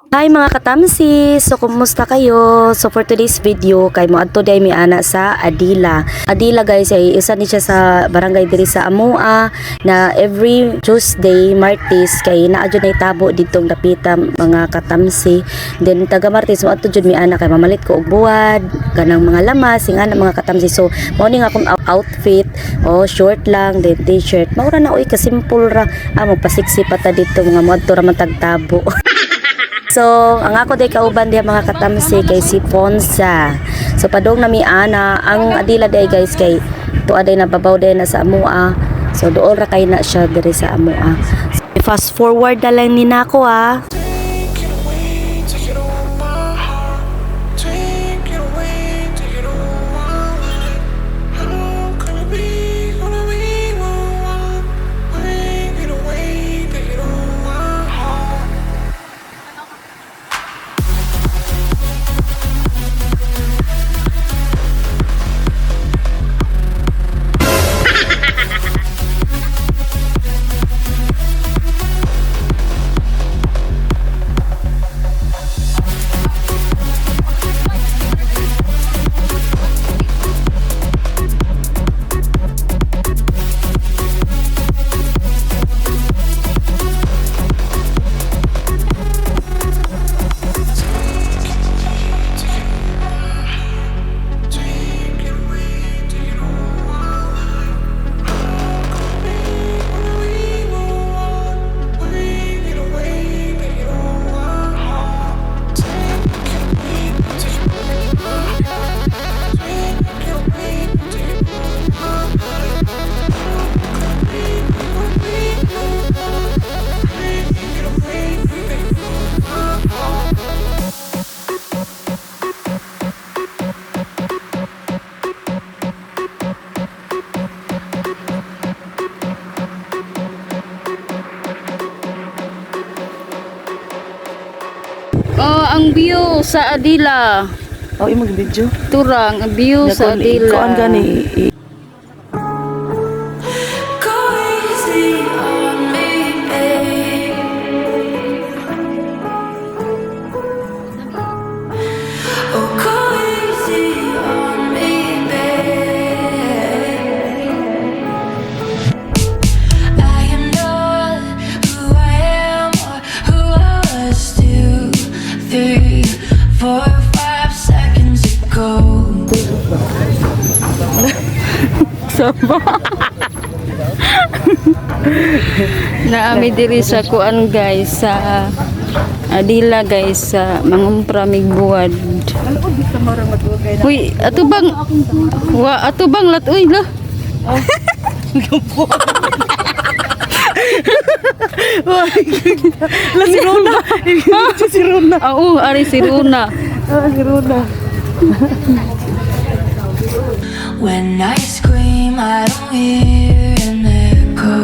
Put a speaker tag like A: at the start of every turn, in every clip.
A: Hi mga katamsi! So kumusta kayo? So for today's video kay mo adto day mi ana sa Adila. Adila guys ay isa ni siya sa barangay diri sa Amua na every Tuesday, Martes kay naa jud nay tabo ditong dapita mga katamsi. Then taga Martes mo adto jud mi ana kay mamalit ko og buwad kanang mga lamas ingana mga katamsi. So mao ni nga akong outfit short lang then t-shirt. Maura na oy kasimple ra magpasiksi pa ta dito mga moadto ra man tagtabo. So, ang ako day kauban diha mga katamsi kay si Ponsa. So, padong nami ana ang Adila day guys kay tuwa day nababaw day na sa Amua. So, dool ra kay na siya diri sa Amua. So, fast forward na lang ni nako ah.
B: Ang view sa Adila.
C: Imong video.
B: Turang, ang view sa Adila.
C: Kuan gani
B: Naami diri sa kuan guys sa Adila guys sa mangumpra mig buwad. Uy, ato bang lat uy la.
C: La si Rona. Si Rona.
B: Oo, ari si Rona.
C: Si Rona.
D: When I scream, I don't hear an echo.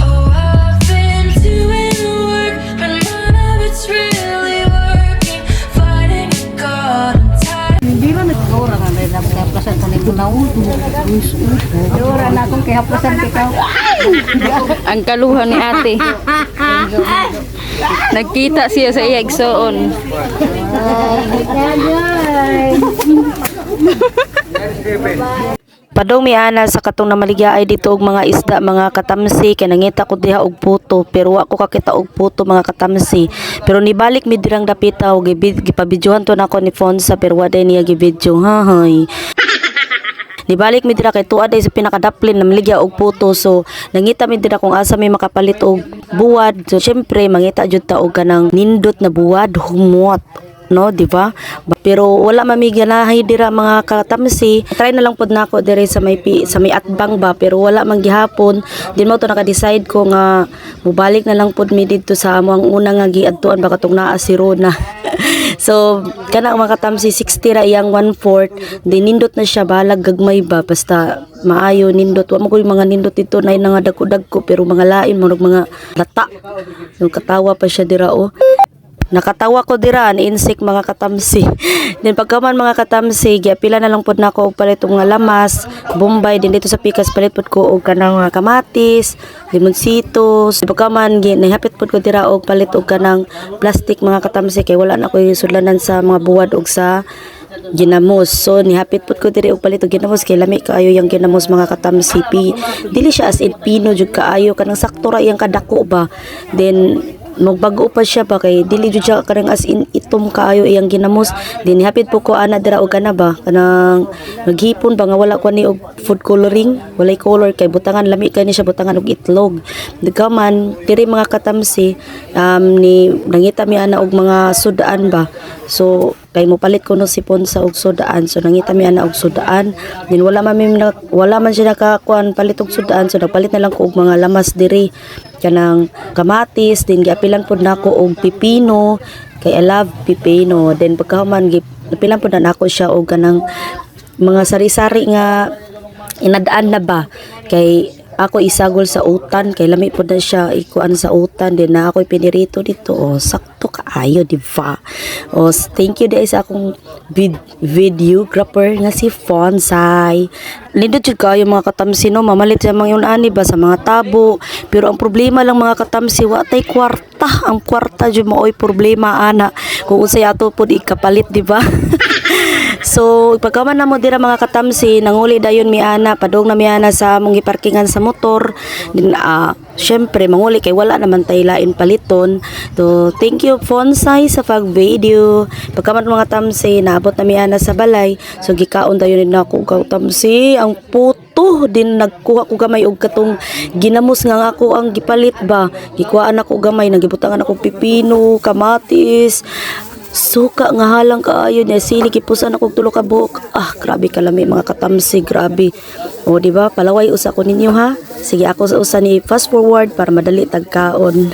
D: Oh, I've been doing the work, but none of it's really working. Fighting God, I'm tired.
E: Hindi man nagkura nga dahil naplasan ko nito na Dora na akong kihaplasan kikaw.
B: Ang kaluhan ni ate. Nagkita siya sa iya igsoon.
A: Padong mi ana sa katong namaligyaay dito og mga isda mga katamsi kay nangita ko diha og puto pero wa ko kakita og puto mga katamsi. Pero nibalik mi dirang dapita og gipabidyohan to nako ni Fonsa pero wa day niya gibidyo hahay. Nibalik mi dira kay tuwa day sa pinakadaplin na maligya og puto so nangita mi dira kung asa may makapalit og buwad. So syempre mangita jud ta og kanang nindot na buwad humot. No, di ba? Pero wala mamiganahay dira mga katamsi. Try na lang pod nako dire sa may atbang ba pero wala man gihapon. Din mo to naka-decide ko nga mubalik na lang pod mi didto sa amo ang una nga giadtuan baka tong naa si Rona. So kana mga katamsi 60 ra iyang 1/4 din nindot na siya balag gagmay ba basta maayo nindot wa mo ko mga nindot dito nay nga dagko-dagko pero mga lain mo mga lata. Yung katawa pa siya dira nakatawa ko dira an insect mga katamsi. Then pagkaman mga katamsi, giapila na lang pud nako og palit og mga lamas, bombay din dito sa pikas palit pud ko og kanang mga kamatis, limonsito. Pagkaman nahapit pud ko dira og palit og kanang plastic mga katamsi kay wala na ko sudlanan sa mga buwad og sa ginamos. So nihapit pud ko diri og palit og ginamos kay lami kaayo yang ginamos mga katamsi. Dili siya as in pino jud kaayo kanang sakto ra iyang kadako ba. Then magbago pa siya ba kay dili jud siya karang as in itom kaayo iyang ginamos. Then hapit po ko ana dira og kana ba kanang naghipon ba nga wala ko ni og food coloring, walay color kay butangan lami kay ni siya butangan og itlog. Dagkaman diri mga katamsi ni nangita mi ana og mga sudaan ba. So kay mo palit ko no sipon sa og sudaan, so nangita mi ana og sudaan. Then wala man siya nakakuan palit og sudaan, so nagpalit na lang ko og mga lamas diri kanang kamatis. Din giapilan pud nako og pipino kay I love pipino. Then pagkahuman giapilan pud na nako siya og kanang mga sari-sari nga inadaan na ba kay ako isagol sa utan kay lami pud na siya ikuan sa utan. Din na ako pinirito dito sakto kaayo di ba. Thank you dai sa akong videographer nga si Fonsai. Lindot jud kayo mga katamsi no, mamalit sa mga yun ani ba sa mga tabo. Pero ang problema lang mga katamsi wa tay kwarta. Ang kwarta jud mo oy problema ana kung unsay ato pud ikapalit di ba. So pagkaman na mo dira mga katamsi, nanguli dayon mi ana, padung na mi ana sa mong giparkingan sa motor. Din syempre manguli kay wala naman tay lain paliton. So thank you Fonsai sa pag-video. Pagkaman mga tamsi, naabot na mi ana sa balay. So gikaon dayon na ako ug tamsi, ang puto din nagkuha ko gamay og katong ginamos nga ako ang gipalit ba. Gikuhaan ako gamay, nagibutangan ako pipino, kamatis, suka nga halang kaayo niya sili kipusan ako tulo ka buok. Grabe kalami mga katamsi, grabe. Di ba? Palaway usa ko ninyo ha. Sige ako sa usa ni fast forward para madali tagkaon.